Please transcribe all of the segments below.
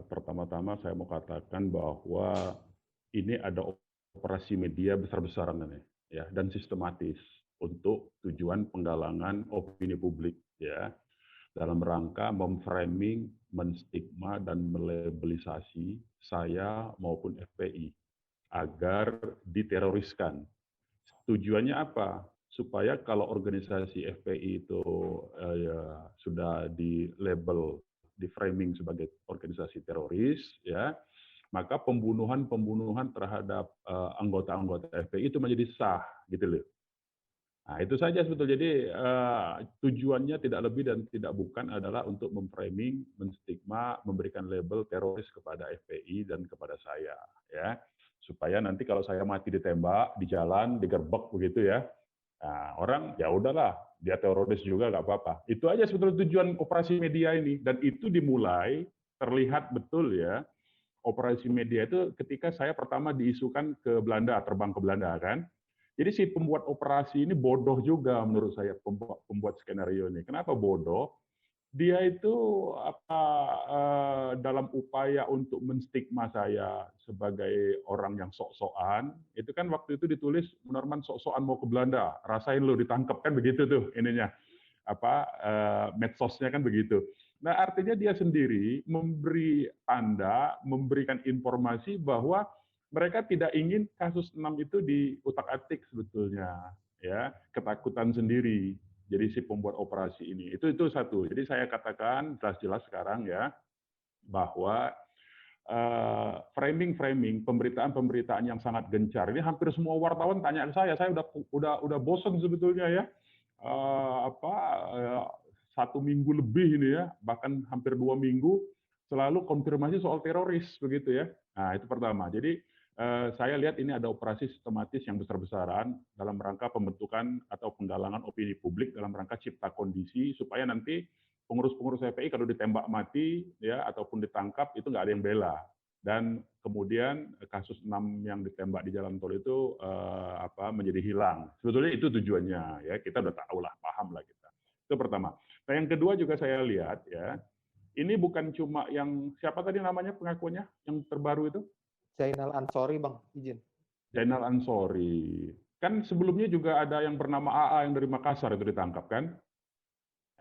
Pertama-tama saya mau katakan bahwa ini ada operasi media besar-besaran ini, ya, dan sistematis untuk tujuan penggalangan opini publik, ya, dalam rangka memframing, menstigma dan melabelisasi saya maupun FPI agar diteroriskan. Tujuannya apa? Supaya kalau organisasi FPI itu ya, sudah di label, di framing sebagai organisasi teroris, ya, maka pembunuhan-pembunuhan terhadap anggota-anggota FPI itu menjadi sah, gitu loh. Nah, itu saja sebetulnya. Jadi tujuannya tidak lebih dan tidak bukan adalah untuk memframing, menstigma, memberikan label teroris kepada FPI dan kepada saya, ya, supaya nanti kalau saya mati ditembak di jalan, digerbek begitu ya, nah, orang ya udahlah, dia teroris juga nggak apa-apa. Itu aja sebetulnya tujuan operasi media ini, dan itu dimulai terlihat betul ya. Operasi media itu ketika saya pertama diisukan ke Belanda, terbang ke Belanda kan. Jadi si pembuat operasi ini bodoh juga menurut saya, pembuat skenario ini. Kenapa bodoh? Dia itu apa, dalam upaya untuk menstigma saya sebagai orang yang sok-sokan, itu kan waktu itu ditulis Munarman sok-sokan mau ke Belanda, rasain lo ditangkap, kan begitu tuh ininya, apa, medsosnya kan begitu. Nah, artinya dia sendiri memberi tanda, memberikan informasi bahwa mereka tidak ingin kasus 6 itu diutak-atik sebetulnya, ya, ketakutan sendiri. Jadi si pembuat operasi ini, itu satu. Jadi saya katakan jelas-jelas sekarang ya, bahwa framing-framing, pemberitaan-pemberitaan yang sangat gencar. Ini hampir semua wartawan tanya ke saya udah bosan sebetulnya ya. Apa, 1 minggu lebih ini ya, bahkan hampir 2 minggu selalu konfirmasi soal teroris begitu ya. Nah, itu pertama. Jadi saya lihat ini ada operasi sistematis yang besar-besaran dalam rangka pembentukan atau penggalangan opini publik dalam rangka cipta kondisi supaya nanti pengurus-pengurus FPI kalau ditembak mati ya ataupun ditangkap itu nggak ada yang bela. Dan kemudian kasus 6 yang ditembak di jalan tol itu menjadi hilang. Sebetulnya itu tujuannya ya, kita udah tahu lah, paham lah kita. Itu pertama. Nah, yang kedua juga saya lihat ya, ini bukan cuma yang siapa tadi namanya pengakuannya yang terbaru itu? Zainal Ansori, Bang, izin. Zainal Ansori. Kan sebelumnya juga ada yang bernama AA yang dari Makassar itu ditangkap kan?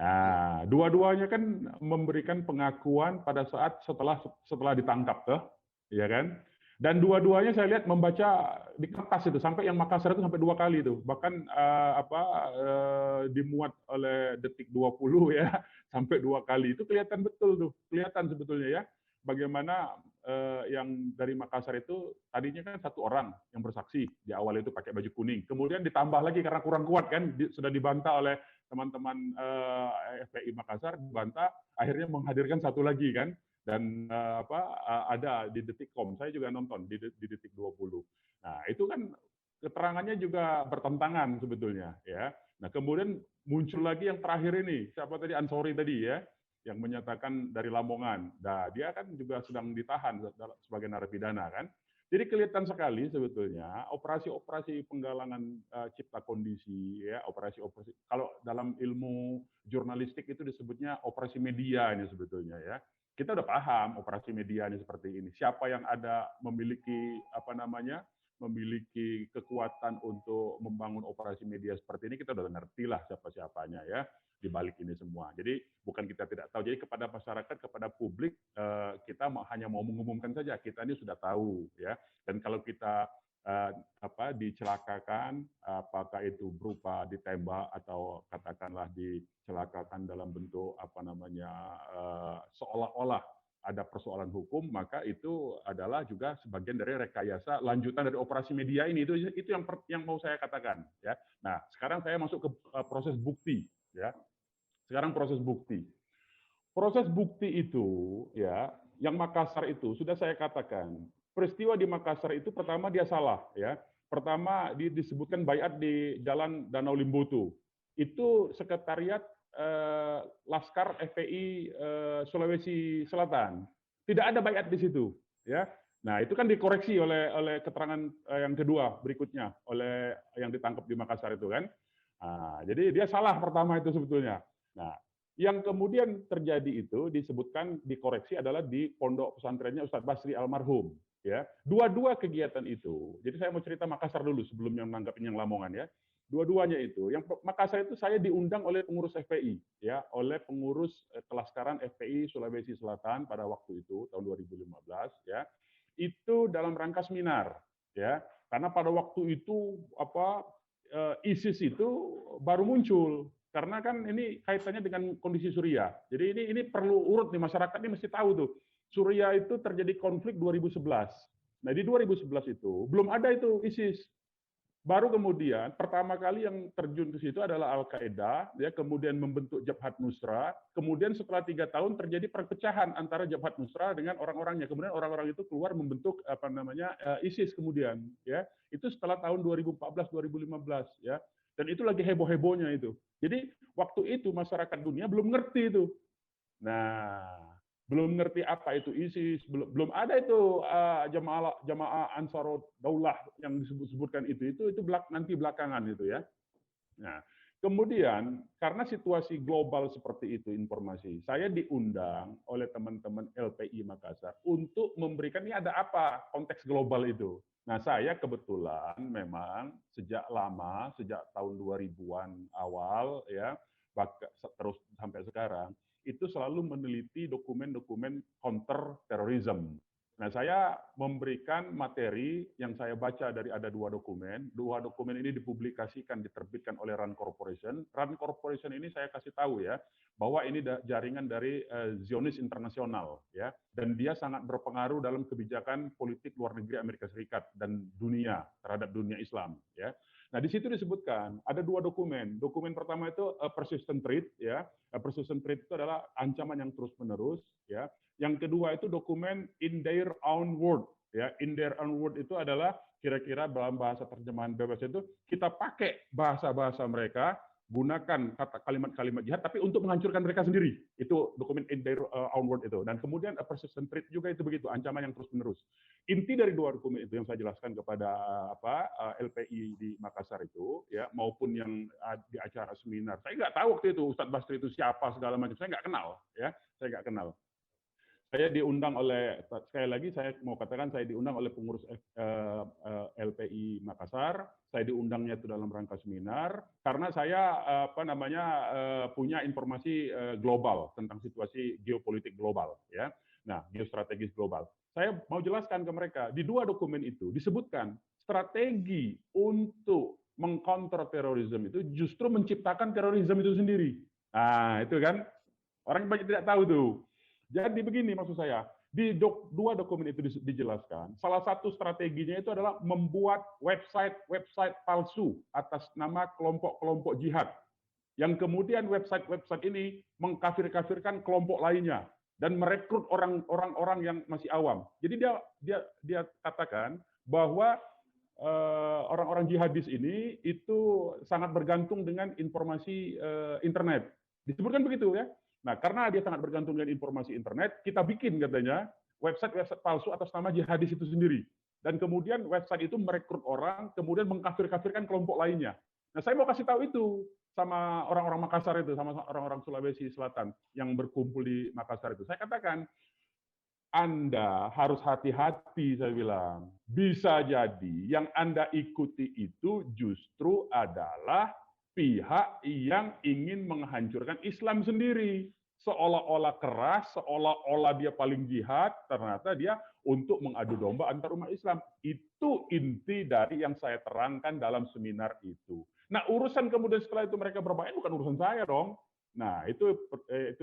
Nah, dua-duanya kan memberikan pengakuan pada saat setelah ditangkap tuh, ya kan? Dan dua-duanya saya lihat membaca di kertas itu, sampai yang Makassar itu sampai 2 kali itu, bahkan dimuat oleh Detik 20 ya, sampai 2 kali itu kelihatan betul tuh, kelihatan sebetulnya ya, bagaimana yang dari Makassar itu tadinya kan 1 orang yang bersaksi di awal itu pakai baju kuning, kemudian ditambah lagi karena kurang kuat kan, sudah dibantah oleh teman-teman FPI Makassar, dibantah, akhirnya menghadirkan 1 lagi kan, dan ada di Detikcom, saya juga nonton di Detik 20. Nah, itu kan keterangannya juga bertentangan sebetulnya ya. Nah, kemudian muncul lagi yang terakhir ini, siapa tadi, Ansori tadi ya, yang menyatakan dari Lamongan. Nah, dia kan juga sedang ditahan sebagai narapidana kan. Jadi kelihatan sekali sebetulnya operasi-operasi penggalangan cipta kondisi ya, operasi-operasi, kalau dalam ilmu jurnalistik itu disebutnya operasi media ini sebetulnya ya. Kita udah paham operasi media ini seperti ini. Siapa yang ada memiliki memiliki kekuatan untuk membangun operasi media seperti ini, kita udah ngerti lah siapa-siapanya ya di balik ini semua. Jadi bukan kita tidak tahu. Jadi kepada masyarakat, kepada publik, kita hanya mau mengumumkan saja. Kita ini sudah tahu ya. Dan kalau kita dicelakakan, apakah itu berupa ditembak atau katakanlah dicelakakan dalam bentuk seolah-olah ada persoalan hukum, maka itu adalah juga sebagian dari rekayasa lanjutan dari operasi media ini. Itu yang mau saya katakan ya. Nah, sekarang saya masuk ke proses bukti ya. Sekarang proses bukti. Proses bukti itu ya, yang Makassar itu sudah saya katakan. Peristiwa di Makassar itu pertama dia salah ya. Pertama disebutkan bayat di Jalan Danau Limboto. Itu sekretariat Laskar FPI Sulawesi Selatan. Tidak ada bayat di situ ya. Nah, itu kan dikoreksi oleh keterangan yang kedua berikutnya oleh yang ditangkap di Makassar itu kan. Nah, jadi dia salah pertama itu sebetulnya. Nah, Yang kemudian terjadi itu disebutkan dikoreksi adalah di pondok pesantrennya Ustadz Basri almarhum. Ya, dua-dua kegiatan itu. Jadi saya mau cerita Makassar dulu sebelum yang menanggapin yang Lamongan ya. Dua-duanya itu. Yang Makassar itu saya diundang oleh pengurus FPI, ya, oleh pengurus kelaskaran FPI Sulawesi Selatan pada waktu itu tahun 2015, ya. Itu dalam rangka seminar, ya. Karena pada waktu itu ISIS itu baru muncul, karena kan ini kaitannya dengan kondisi Suriah. Jadi ini perlu urut nih, masyarakat ini mesti tahu tuh. Suriah itu terjadi konflik 2011. Nah, di 2011 itu belum ada itu ISIS. Baru kemudian pertama kali yang terjun ke situ adalah Al-Qaeda, ya, kemudian membentuk Jabhat Nusra, kemudian setelah 3 tahun terjadi perpecahan antara Jabhat Nusra dengan orang-orangnya. Kemudian orang-orang itu keluar membentuk ISIS kemudian, ya. Itu setelah tahun 2014-2015, ya. Dan itu lagi heboh-hebohnya itu. Jadi waktu itu masyarakat dunia belum ngerti itu. Nah, belum ngerti apa itu ISIS, belum ada itu jamaah Ansarud Daulah yang disebutkan itu nanti belakangan itu ya. Nah, kemudian karena situasi global seperti itu informasi, saya diundang oleh teman-teman LPI Makassar untuk memberikan ini ada apa konteks global itu. Nah, saya kebetulan memang sejak lama, sejak tahun 2000-an awal ya, terus sampai sekarang itu selalu meneliti dokumen-dokumen counter terorisme. Nah, saya memberikan materi yang saya baca dari ada dua dokumen. Dua dokumen ini dipublikasikan, diterbitkan oleh RAND Corporation. RAND Corporation ini saya kasih tahu ya, bahwa ini jaringan dari Zionis internasional ya, dan dia sangat berpengaruh dalam kebijakan politik luar negeri Amerika Serikat dan dunia terhadap dunia Islam ya. Nah, di situ disebutkan ada dua dokumen. Dokumen pertama itu persistent threat ya. Persistent threat itu adalah ancaman yang terus-menerus ya. Yang kedua itu dokumen in their own word ya. In their own word itu adalah kira-kira dalam bahasa terjemahan bebas itu kita pakai bahasa-bahasa mereka, gunakan kata kalimat-kalimat jihad tapi untuk menghancurkan mereka sendiri. Itu dokumen in their own word itu. Dan kemudian persistent threat juga itu begitu, ancaman yang terus-menerus. Inti dari dua dokumen itu yang saya jelaskan kepada LPI di Makassar itu ya, maupun yang di acara seminar. Saya nggak tahu waktu itu Ustadz Basri itu siapa segala macam. Saya nggak kenal ya. Saya nggak kenal. Saya diundang oleh, sekali lagi saya mau katakan, saya diundang oleh pengurus LPI Makassar. Saya diundangnya itu dalam rangka seminar karena saya punya informasi global tentang situasi geopolitik global ya. Nah, geostrategis global. Saya mau jelaskan ke mereka, di dua dokumen itu disebutkan strategi untuk mengcounter terorisme itu justru menciptakan terorisme itu sendiri. Nah, itu kan orang banyak tidak tahu tuh. Jadi begini maksud saya, di dua dokumen itu dijelaskan, salah satu strateginya itu adalah membuat website palsu atas nama kelompok-kelompok jihad. Yang kemudian website ini mengkafir-kafirkan kelompok lainnya dan merekrut orang-orang yang masih awam. Jadi dia katakan bahwa orang-orang jihadis ini itu sangat bergantung dengan informasi internet. Disebutkan begitu ya. Nah, karena dia sangat bergantung dengan informasi internet, kita bikin katanya website palsu atas nama jihadis itu sendiri. Dan kemudian website itu merekrut orang, kemudian mengkafir-kafirkan kelompok lainnya. Nah, saya mau kasih tahu itu sama orang-orang Makassar itu, sama orang-orang Sulawesi Selatan yang berkumpul di Makassar itu. Saya katakan, Anda harus hati-hati, saya bilang. Bisa jadi yang Anda ikuti itu justru adalah pihak yang ingin menghancurkan Islam sendiri. Seolah-olah keras, seolah-olah dia paling jihad, ternyata dia untuk mengadu domba antar umat Islam. Itu inti dari yang saya terangkan dalam seminar itu. Nah, urusan kemudian setelah itu mereka berbahaya bukan urusan saya dong. Nah, itu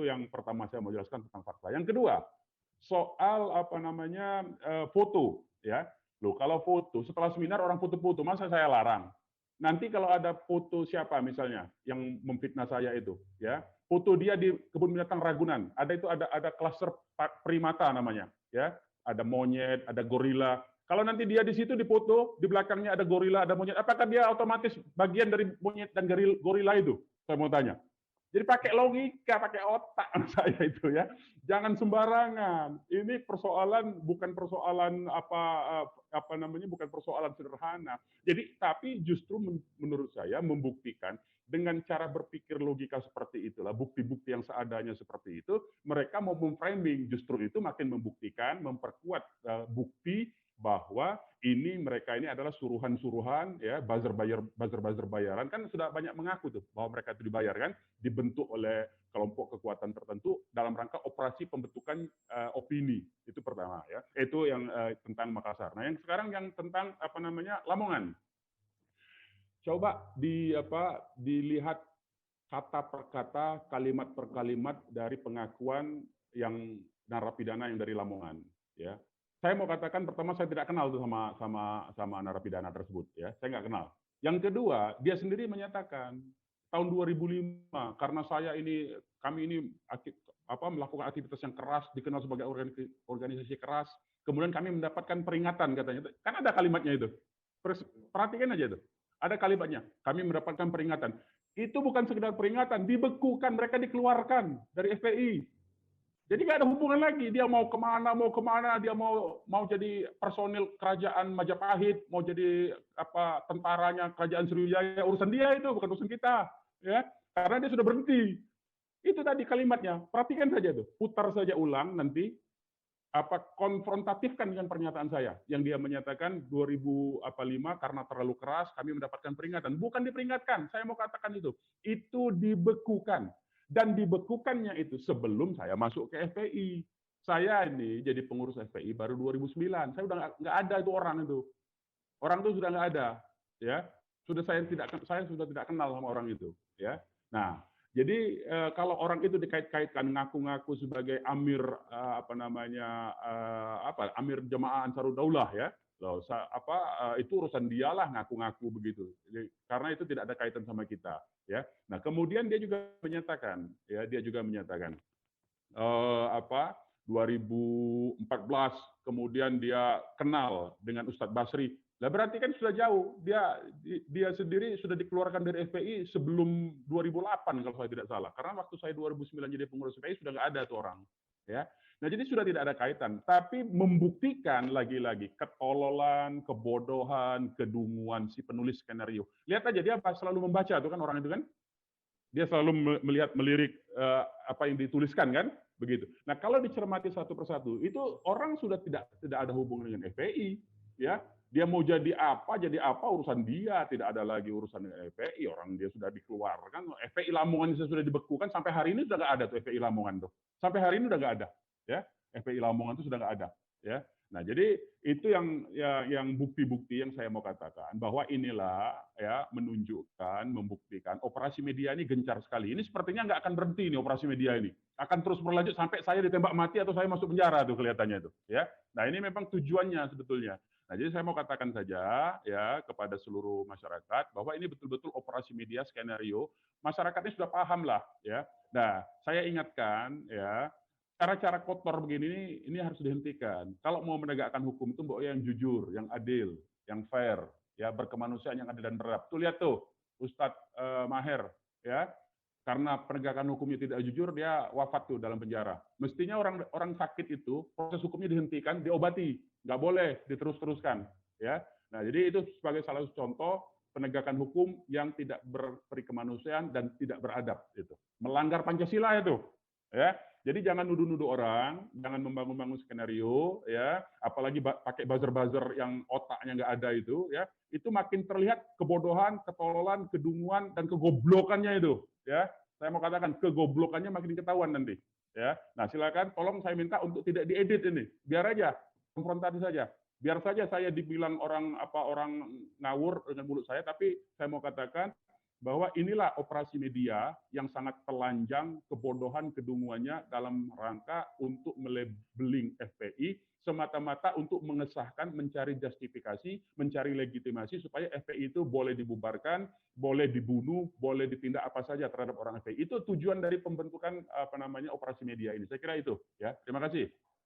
yang pertama saya mau jelaskan tentang fakta. Yang kedua, soal foto ya. Loh, kalau foto setelah seminar orang foto-foto, masa saya larang? Nanti kalau ada foto siapa misalnya yang memfitnah saya itu, ya, foto dia di kebun binatang Ragunan, ada klaster primata namanya, ya, ada monyet, ada gorila. Kalau nanti dia di situ dipoto, di belakangnya ada gorila, ada monyet, apakah dia otomatis bagian dari monyet dan gorila itu? Saya mau tanya. Jadi pakai logika, pakai otak saya itu ya. Jangan sembarangan. Ini persoalan bukan persoalan apa namanya, bukan persoalan sederhana. Jadi tapi justru menurut saya membuktikan dengan cara berpikir logika seperti itulah, bukti-bukti yang seadanya seperti itu, mereka mau memframing, justru itu makin membuktikan, memperkuat bukti bahwa mereka ini adalah suruhan-suruhan ya, buzzer bayaran, kan sudah banyak mengaku tuh bahwa mereka itu dibayar kan, dibentuk oleh kelompok kekuatan tertentu dalam rangka operasi pembentukan opini. Itu pertama ya. Itu yang tentang Makassar. Nah, yang sekarang yang tentang apa namanya Lamongan. Coba dilihat kata per kata, kalimat per kalimat dari pengakuan yang narapidana yang dari Lamongan, ya. Saya mau katakan pertama saya tidak kenal tuh sama narapidana tersebut, ya. Saya nggak kenal. Yang kedua, dia sendiri menyatakan tahun 2005 karena kami ini melakukan aktivitas yang keras, dikenal sebagai organisasi keras, kemudian kami mendapatkan peringatan katanya. Kan ada kalimatnya itu. Perhatikan aja itu. Ada kalimatnya. Kami mendapatkan peringatan. Itu bukan sekedar peringatan, dibekukan, mereka dikeluarkan dari FPI. Jadi nggak ada hubungan lagi. Dia mau kemana, dia mau jadi personil kerajaan Majapahit, mau jadi tentaranya kerajaan Sriwijaya, urusan dia itu, bukan urusan kita, ya. Karena dia sudah berhenti. Itu tadi kalimatnya. Perhatikan saja tuh, putar saja ulang nanti. Konfrontatifkan dengan pernyataan saya yang dia menyatakan 2005 karena terlalu keras kami mendapatkan peringatan. Bukan diperingatkan, saya mau katakan itu dibekukan, dan dibekukannya itu sebelum saya masuk ke FPI. Saya ini jadi pengurus FPI baru 2009. Saya udah nggak ada itu orang itu sudah nggak ada, ya. Saya sudah tidak kenal sama orang itu, ya. Nah, jadi kalau orang itu dikait-kaitkan ngaku-ngaku sebagai amir amir jemaah Ansarud Daulah ya, itu urusan dialah ngaku-ngaku begitu. Jadi, karena itu tidak ada kaitan sama kita ya. Nah, kemudian dia juga menyatakan 2014 kemudian dia kenal dengan Ustadz Basri. Lah berarti kan sudah jauh. Dia sendiri sudah dikeluarkan dari FPI sebelum 2008 kalau saya tidak salah. Karena waktu saya 2009 jadi pengurus FPI sudah nggak ada tuh orang. Ya. Nah, jadi sudah tidak ada kaitan. Tapi membuktikan lagi-lagi ketololan, kebodohan, kedunguan si penulis skenario. Lihat aja dia selalu membaca tuh kan orang itu kan. Dia selalu melirik apa yang dituliskan kan, begitu. Nah, kalau dicermati satu persatu, itu orang sudah tidak ada hubungan dengan FPI, ya. Dia mau jadi apa urusan dia, tidak ada lagi urusan dengan FPI. Orang dia sudah dikeluarkan, FPI Lamongan sudah dibekukan, sampai hari ini sudah nggak ada tuh FPI Lamongan tuh. Sampai hari ini sudah nggak ada, ya. FPI Lamongan itu sudah nggak ada, ya. Nah, jadi itu yang bukti-bukti yang saya mau katakan bahwa inilah ya menunjukkan, membuktikan operasi media ini gencar sekali. Ini sepertinya nggak akan berhenti nih operasi media ini. Akan terus berlanjut sampai saya ditembak mati atau saya masuk penjara tuh kelihatannya itu, ya. Nah, ini memang tujuannya sebetulnya. Nah, jadi saya mau katakan saja ya kepada seluruh masyarakat bahwa ini betul-betul operasi media skenario. Masyarakatnya sudah paham lah, ya. Nah, saya ingatkan ya, cara-cara kotor begini ini harus dihentikan. Kalau mau menegakkan hukum itu mbok yang jujur, yang adil, yang fair, ya berkemanusiaan yang adil dan beradab. Tuh lihat tuh Ustadz Maher, ya. Karena penegakan hukumnya tidak jujur, dia wafat tuh dalam penjara. Mestinya orang sakit itu proses hukumnya dihentikan, diobati, nggak boleh diterus-teruskan, ya. Nah, jadi itu sebagai salah satu contoh penegakan hukum yang tidak berperi kemanusiaan dan tidak beradab, itu melanggar Pancasila itu, ya. Jadi jangan nuduh-nuduh orang, jangan membangun skenario, ya. Apalagi pakai buzzer-buzzer yang otaknya nggak ada itu, ya. Itu makin terlihat kebodohan, ketololan, kedunguan, dan kegoblokannya itu, ya. Saya mau katakan kegoblokannya makin ketahuan nanti, ya. Nah, silakan, tolong saya minta untuk tidak diedit ini, biar aja konfrontasi saja. Biar saja saya dibilang orang ngawur dengan mulut saya, tapi saya mau katakan bahwa inilah operasi media yang sangat telanjang kebodohan kedunguannya dalam rangka untuk melabeling FPI semata-mata untuk mengesahkan, mencari justifikasi, mencari legitimasi supaya FPI itu boleh dibubarkan, boleh dibunuh, boleh ditindak apa saja terhadap orang FPI. Itu tujuan dari pembentukan operasi media ini. Saya kira itu, ya. Terima kasih.